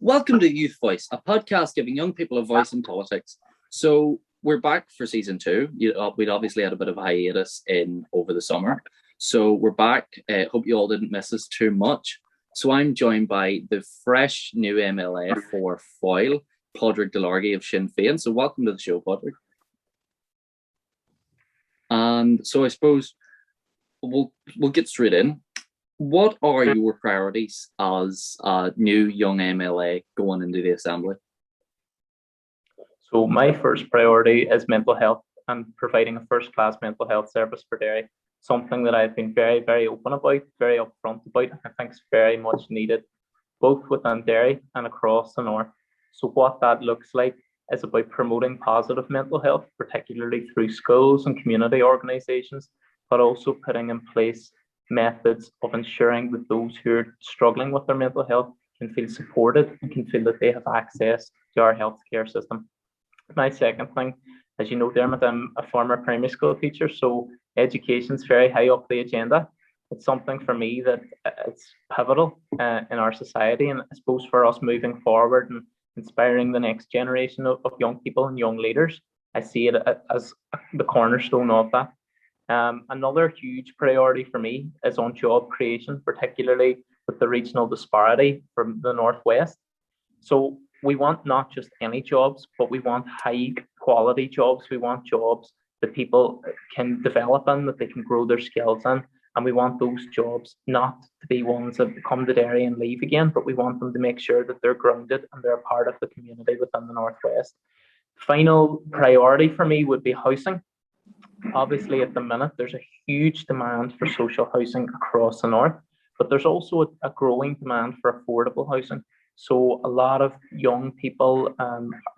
Welcome to Youth Voice, a podcast giving young people a voice in politics. So we're back for season 2. We'd obviously had a bit of a hiatus over the summer. So we're back. Hope you all didn't miss us too much. So I'm joined by the fresh new MLA for Foyle, Pádraig Delargy of Sinn Féin. So welcome to the show, Pádraig. And so I suppose we'll get straight in. What are your priorities as a new young MLA going into the Assembly? So my first priority is mental health and providing a first-class mental health service for Derry. Something that I've been very, very open about, very upfront about, and I think is very much needed, both within Derry and across the north. So what that looks like is about promoting positive mental health, particularly through schools and community organisations, but also putting in place methods of ensuring that those who are struggling with their mental health can feel supported and can feel that they have access to our healthcare system. My second thing, as you know, Dermot, I'm a former primary school teacher, so education is very high up the agenda. It's something for me that it's pivotal in our society, and I suppose for us moving forward and inspiring the next generation of young people and young leaders, I see it as the cornerstone of that. Another huge priority for me is on job creation, particularly with the regional disparity from the Northwest. So we want not just any jobs, but we want high quality jobs. We want jobs that people can develop in, that they can grow their skills in. And we want those jobs not to be ones that come to Derry and leave again, but we want them to make sure that they're grounded and they're part of the community within the Northwest. Final priority for me would be housing. Obviously, at the minute, there's a huge demand for social housing across the north, but there's also a growing demand for affordable housing. So a lot of young people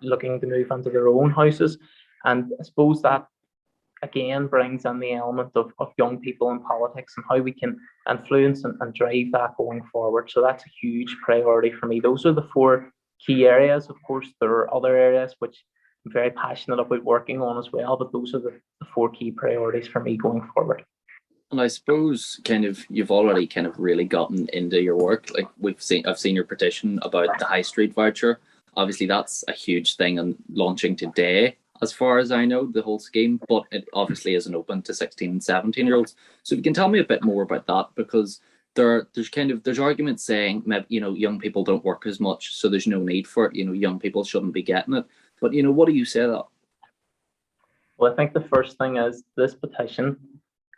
looking to move into their own houses. And I suppose that, again, brings in the element of young people in politics and how we can influence and drive that going forward. So that's a huge priority for me. Those are the 4 key areas. Of course, there are other areas which I'm very passionate about working on as well, but those are the 4 key priorities for me going forward. And I suppose you've already really gotten into your work. Like I've seen your petition about the High Street Voucher. Obviously that's a huge thing and launching today, as far as I know, the whole scheme, but it obviously isn't open to 16 and 17-year-olds. So if you can tell me a bit more about that, because there's arguments saying, young people don't work as much, so there's no need for it. Young people shouldn't be getting it. But what do you say to that? Well, I think the first thing is this petition.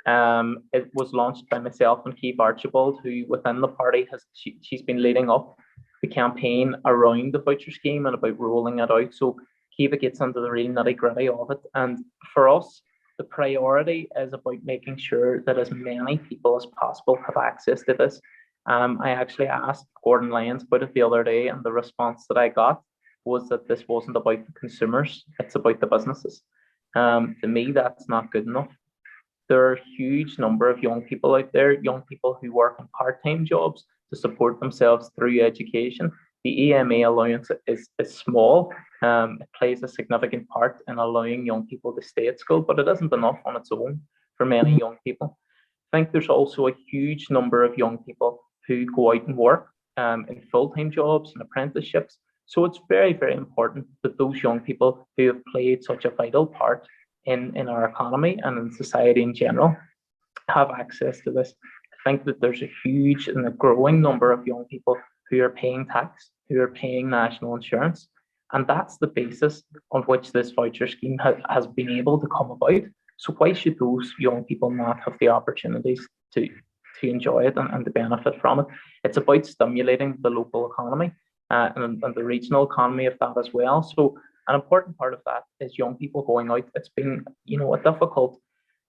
It was launched by myself and Keith Archibald, who within the party she's been leading up the campaign around the voucher scheme and about rolling it out. So Kiva gets into the real nitty gritty of it. And for us, the priority is about making sure that as many people as possible have access to this. I actually asked Gordon Lyons about it the other day, and the response that I got was that this wasn't about the consumers, it's about the businesses. To me, that's not good enough. There are a huge number of young people out there, young people who work in part-time jobs to support themselves through education. The EMA allowance is small. It plays a significant part in allowing young people to stay at school, but it isn't enough on its own for many young people. I think there's also a huge number of young people who go out and work in full-time jobs and apprenticeships. So it's very, very important that those young people who have played such a vital part in our economy and in society in general have access to this. I think that there's a huge and a growing number of young people who are paying tax, who are paying national insurance, and that's the basis on which this voucher scheme has been able to come about. So why should those young people not have the opportunities to enjoy it and to benefit from it? It's about stimulating the local economy and the regional economy of that as well. So an important part of that is young people going out. It's been, a difficult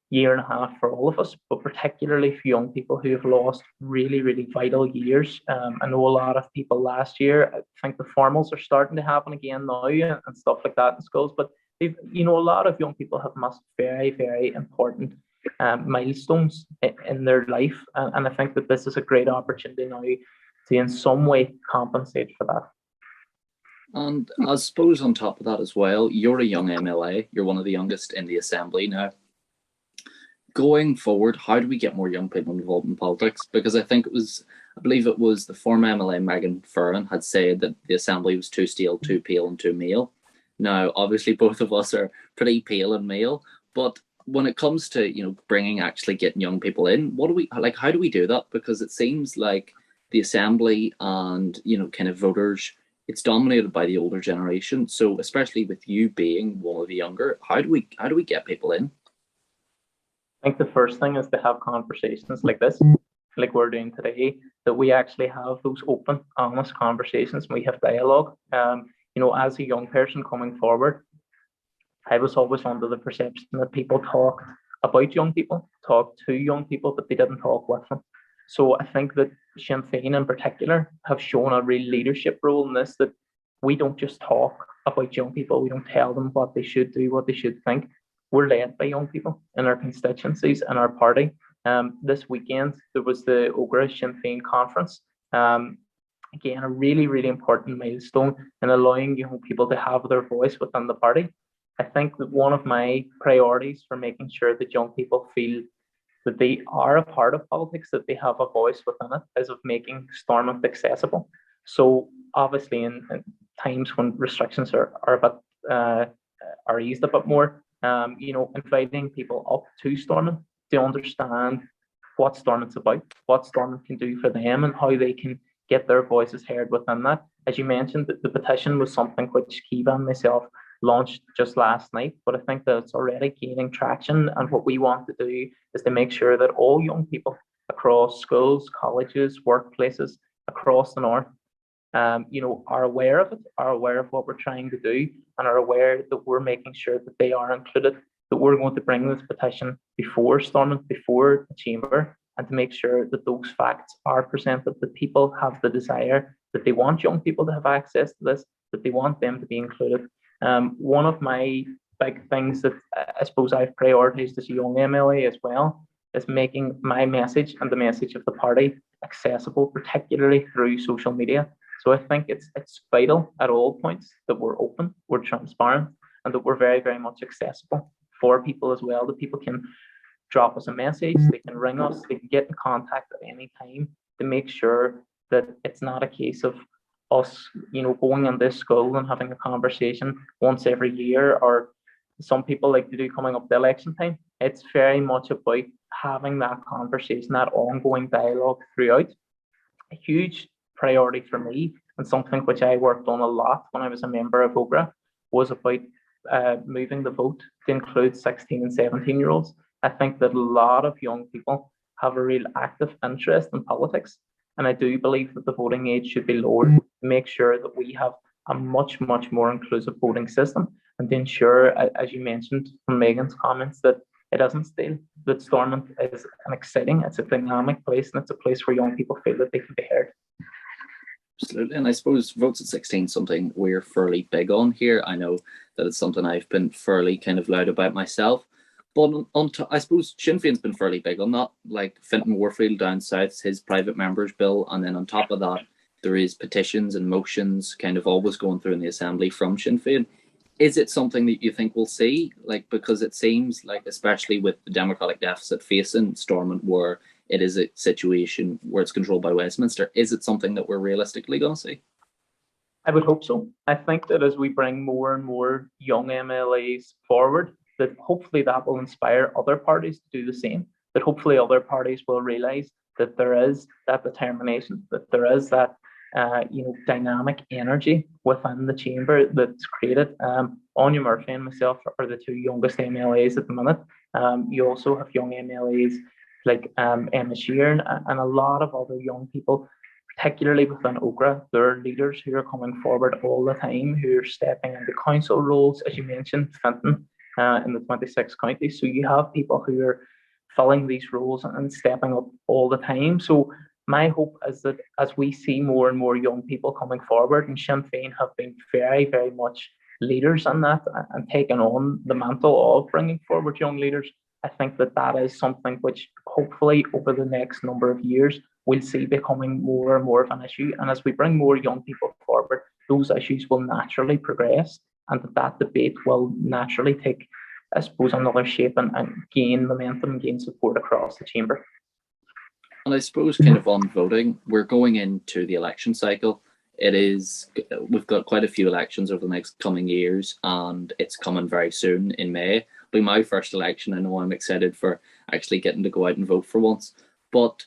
year and a half for all of us, but particularly for young people who have lost really, really vital years. I know a lot of people last year, I think the formals are starting to happen again now and stuff like that in schools, but a lot of young people have missed very, very important milestones in their life. And I think that this is a great opportunity now to in some way compensate for that. And I suppose on top of that as well, you're a young MLA, you're one of the youngest in the Assembly now. Going forward, how do we get more young people involved in politics? Because I think it was I believe it was the former MLA Megan Furran had said that the Assembly was too stale, too pale and too male. Now, obviously, both of us are pretty pale and male, but when it comes to, actually getting young people in, how do we do that? Because it seems like the Assembly and, kind of voters, it's dominated by the older generation. So especially with you being one of the younger, how do we get people in? I think the first thing is to have conversations like this, like we're doing today, that we actually have those open, honest conversations. We have dialogue. As a young person coming forward, I was always under the perception that people talked about young people, talked to young people, but they didn't talk with them. So I think that Sinn Féin in particular have shown a real leadership role in this, that we don't just talk about young people, we don't tell them what they should do, what they should think. We're led by young people in our constituencies and our party. This weekend, there was the Ogra Sinn Féin conference. Again, a really, really important milestone in allowing young people to have their voice within the party. I think that one of my priorities for making sure that young people feel that they are a part of politics, that they have a voice within it, is of making Stormont accessible. So obviously in times when restrictions are a bit are eased a bit more, inviting people up to Stormont to understand what Stormont's about, what Stormont can do for them, and how they can get their voices heard within that. As you mentioned, the petition was something which Kiva and myself launched just last night, but I think that it's already gaining traction. And what we want to do is to make sure that all young people across schools, colleges, workplaces across the north, are aware of it, are aware of what we're trying to do, and are aware that we're making sure that they are included, that we're going to bring this petition before Stormont, before the chamber, and to make sure that those facts are presented, that people have the desire, that they want young people to have access to this, that they want them to be included. One of my big things that I suppose I've prioritized as a young MLA as well is making my message and the message of the party accessible, particularly through social media. So I think it's vital at all points that we're open, we're transparent, and that we're very, very much accessible for people as well, that people can drop us a message, they can ring us, they can get in contact at any time, to make sure that it's not a case of us, going in this school and having a conversation once every year, or some people like to do coming up to election time. It's very much about having that conversation, that ongoing dialogue throughout. A huge priority for me, and something which I worked on a lot when I was a member of Ogra, was about moving the vote to include 16 and 17-year-olds. I think that a lot of young people have a real active interest in politics, and I do believe that the voting age should be lowered to make sure that we have a much, much more inclusive voting system, and to ensure, as you mentioned from Megan's comments, that it isn't stale, that Stormont is an exciting, it's a dynamic place, and it's a place where young people feel that they can be heard. Absolutely, and I suppose votes at 16 something we're fairly big on here. I know that it's something I've been fairly kind of loud about myself. But I suppose Sinn Féin's been fairly big on that, like Fintan Warfield down south, his private members bill, and then on top of that, there is petitions and motions kind of always going through in the Assembly from Sinn Féin. Is it something that you think we'll see? Like, because it seems like, especially with the democratic deficit facing Stormont, where it is a situation where it's controlled by Westminster, is it something that we're realistically going to see? I would hope so. I think that as we bring more and more young MLAs forward, that hopefully that will inspire other parties to do the same, that hopefully other parties will realise that there is that determination, that there is that dynamic energy within the chamber that's created. Anya Murphy and myself are the two youngest MLAs at the minute. You also have young MLAs like Emma Sheeran and a lot of other young people, particularly within Ogra. There are leaders who are coming forward all the time, who are stepping into council roles, as you mentioned, Fintan, in the 26 counties. So you have people who are filling these roles and stepping up all the time. So my hope is that as we see more and more young people coming forward, and Sinn Féin have been very, very much leaders in that and taken on the mantle of bringing forward young leaders, I think that that is something which hopefully over the next number of years we'll see becoming more and more of an issue. And as we bring more young people forward, those issues will naturally progress, and that debate will naturally take, I suppose, another shape and gain momentum and gain support across the chamber. And I suppose kind of on voting, we're going into the election cycle. We've got quite a few elections over the next coming years, and it's coming very soon in May. It'll be my first election. I know I'm excited for actually getting to go out and vote for once. But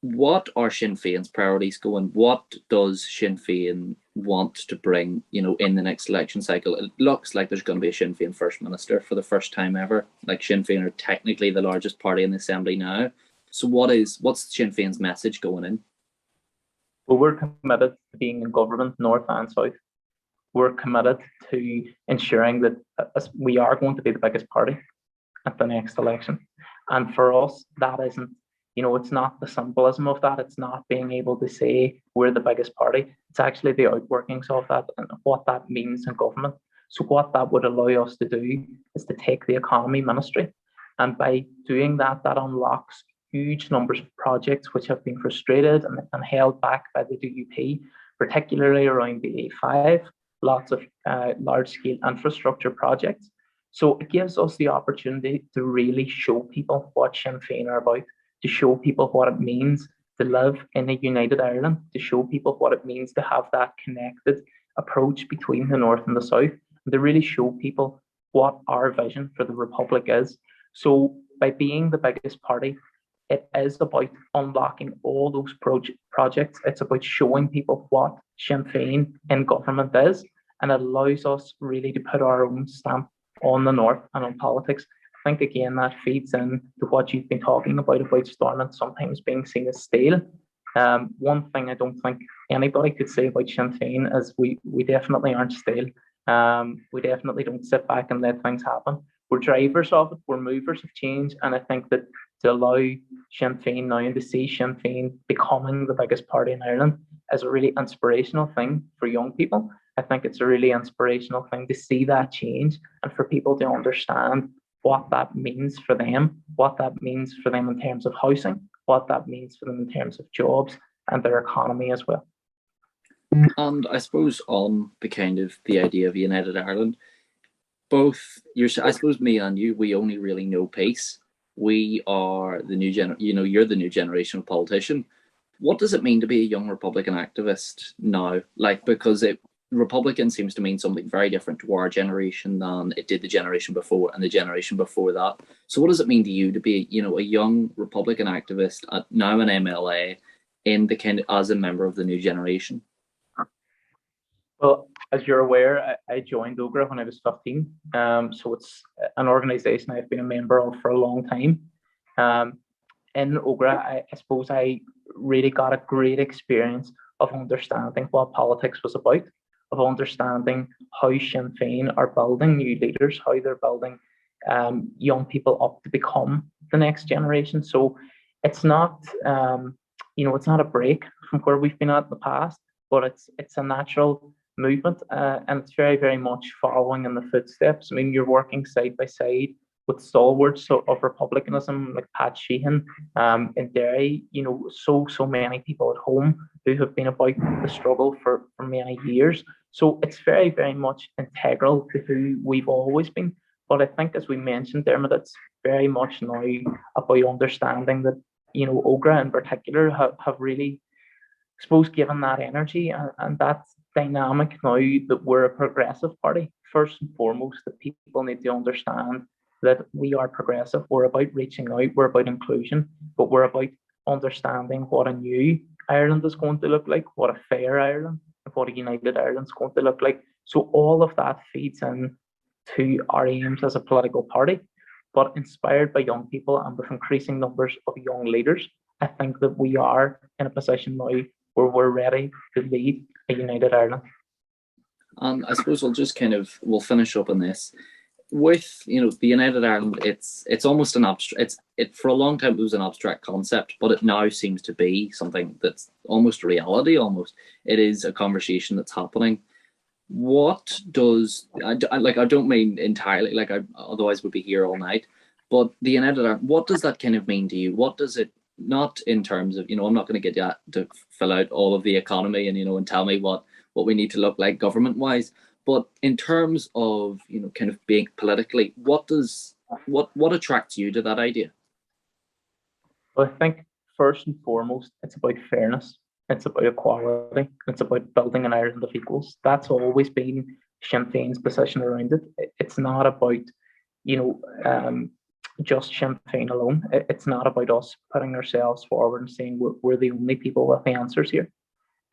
what are Sinn Féin's priorities going? What does Sinn Féin want to bring, in the next election cycle? It looks like there's going to be a Sinn Féin First Minister for the first time ever. Like, Sinn Féin are technically the largest party in the Assembly now. So what's Sinn Féin's message going in? Well, we're committed to being in government, north and south. We're committed to ensuring that we are going to be the biggest party at the next election. And for us, that isn't, it's not the symbolism of that. It's not being able to say we're the biggest party. It's actually the outworkings of that and what that means in government. So what that would allow us to do is to take the economy ministry. And by doing that, that unlocks huge numbers of projects which have been frustrated and held back by the DUP, particularly around the A5, lots of large-scale infrastructure projects. So it gives us the opportunity to really show people what Sinn Féin are about, to show people what it means to live in a united Ireland, to show people what it means to have that connected approach between the North and the South, and to really show people what our vision for the Republic is. So by being the biggest party, it is about unlocking all those projects. It's about showing people what Sinn Féin in government is, and it allows us really to put our own stamp on the North and on politics. I think, again, that feeds in to what you've been talking about Stormont sometimes being seen as stale. One thing I don't think anybody could say about Sinn Féin is we definitely aren't stale. We definitely don't sit back and let things happen. We're drivers of it, we're movers of change, and I think that to allow Sinn Féin now and to see Sinn Féin becoming the biggest party in Ireland is a really inspirational thing for young people. I think it's a really inspirational thing to see that change and for people to understand what that means for them, what that means for them in terms of housing, what that means for them in terms of jobs and their economy as well. And I suppose on the idea of United Ireland, I suppose me and you, we only really know peace. We are the new you're the new generation of politician. What does it mean to be a young Republican activist now? Because Republican seems to mean something very different to our generation than it did the generation before and the generation before that. So what does it mean to you to be, a young Republican activist, now an MLA, as a member of the new generation? Well, as you're aware, I joined OGRA when I was 15. So it's an organisation I've been a member of for a long time. In OGRA, I suppose I really got a great experience of understanding what politics was about, of understanding how Sinn Féin are building new leaders, how they're building young people up to become the next generation. So it's not, it's not a break from where we've been at in the past, but it's a natural movement, and it's very, very much following in the footsteps. I mean, you're working side by side with stalwarts of republicanism like Pat Sheehan in Derry, so many people at home who have been about the struggle for many years. So it's very, very much integral to who we've always been. But I think, as we mentioned, Dermot, it's very much now about understanding that, OGRA in particular have really, I suppose, given that energy and that dynamic now that we're a progressive party. First and foremost, that people need to understand that we are progressive. We're about reaching out, we're about inclusion, but we're about understanding what a new Ireland is going to look like, what a fair Ireland, and what a united Ireland is going to look like. So all of that feeds in to our aims as a political party, but inspired by young people and with increasing numbers of young leaders. I think that we are in a position now where we're ready to lead a united Ireland. And I suppose we'll finish up on this. With the United Ireland, it's almost an abstract. For a long time it was an abstract concept, but it now seems to be something that's almost reality. Almost, it is a conversation that's happening. What does I don't mean entirely otherwise we'd be here all night. But the United Ireland, what does that kind of mean to you? What does it? Not in terms of I'm not going to get you to fill out all of the economy and and tell me what we need to look like government wise. But in terms of, kind of being politically, what attracts you to that idea? Well, I think first and foremost, it's about fairness. It's about equality. It's about building an Ireland of equals. That's always been Sinn Féin's position around it. It's not about, just Sinn Féin alone. It's not about us putting ourselves forward and saying we're the only people with the answers here.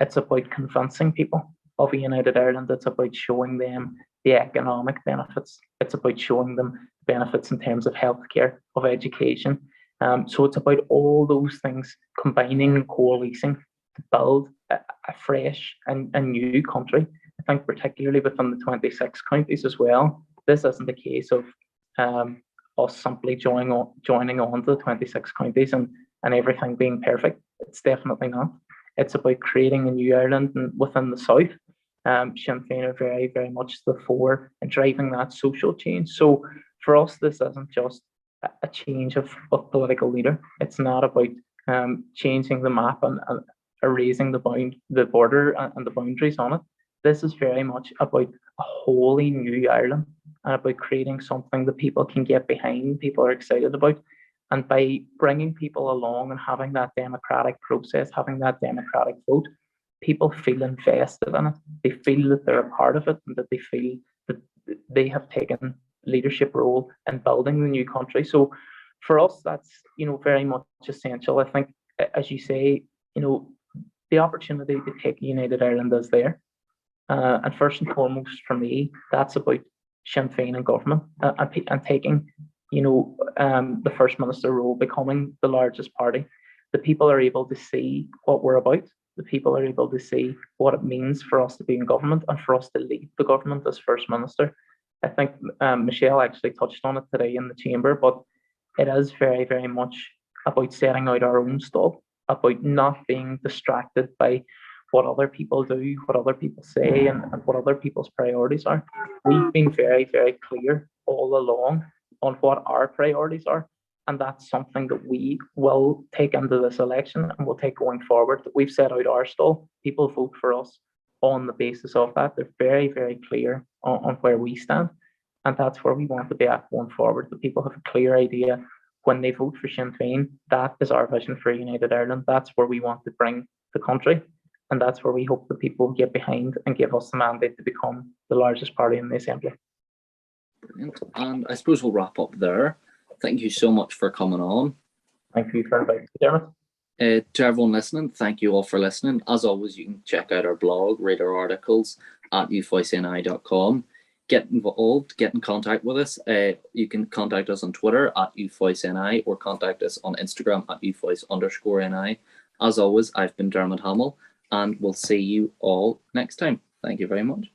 It's about convincing people of a united Ireland. It's about showing them the economic benefits. It's about showing them benefits in terms of healthcare, of education. So it's about all those things combining and coalescing to build a fresh and new country. I think particularly within the 26 counties as well. This isn't a case of us simply joining on to the 26 counties and everything being perfect. It's definitely not. It's about creating a new Ireland, and within the south, Sinn Féin are very, very much the fore in driving that social change. So for us, this isn't just a change of political leader. It's not about changing the map and erasing the border and the boundaries on it. This is very much about a wholly new Ireland and about creating something that people can get behind, people are excited about. And by bringing people along and having that democratic process, having that democratic vote, people feel invested in it. They feel that they're a part of it and that they feel that they have taken leadership role in building the new country. So for us, that's, very much essential. I think, as you say, the opportunity to take a united Ireland is there. And first and foremost for me, that's about Sinn Féin and government and taking, the First Minister role, becoming the largest party. The people are able to see what we're about. The people are able to see what it means for us to be in government and for us to lead the government as First Minister. I think Michelle actually touched on it today in the chamber, but it is very, very much about setting out our own stall, about not being distracted by what other people do, what other people say, and what other people's priorities are. We've been very, very clear all along on what our priorities are, and that's something that we will take into this election and we'll take going forward. We've set out our stall. People vote for us on the basis of that. They're very, very clear on where we stand, and that's where we want to be at going forward. The people have a clear idea when they vote for Sinn Féin. That is our vision for a united Ireland. That's where we want to bring the country, and that's where we hope the people get behind and give us the mandate to become the largest party in the Assembly. Brilliant. And I suppose we'll wrap up there. Thank you so much for coming on. Thank you for inviting me, Dermot. To everyone listening, thank you all for listening. As always, you can check out our blog, read our articles at youthvoiceni.com. Get involved, get in contact with us. You can contact us on Twitter at youthvoiceni or contact us on Instagram at youthvoice_ni. As always, I've been Dermot Hamill, and we'll see you all next time. Thank you very much.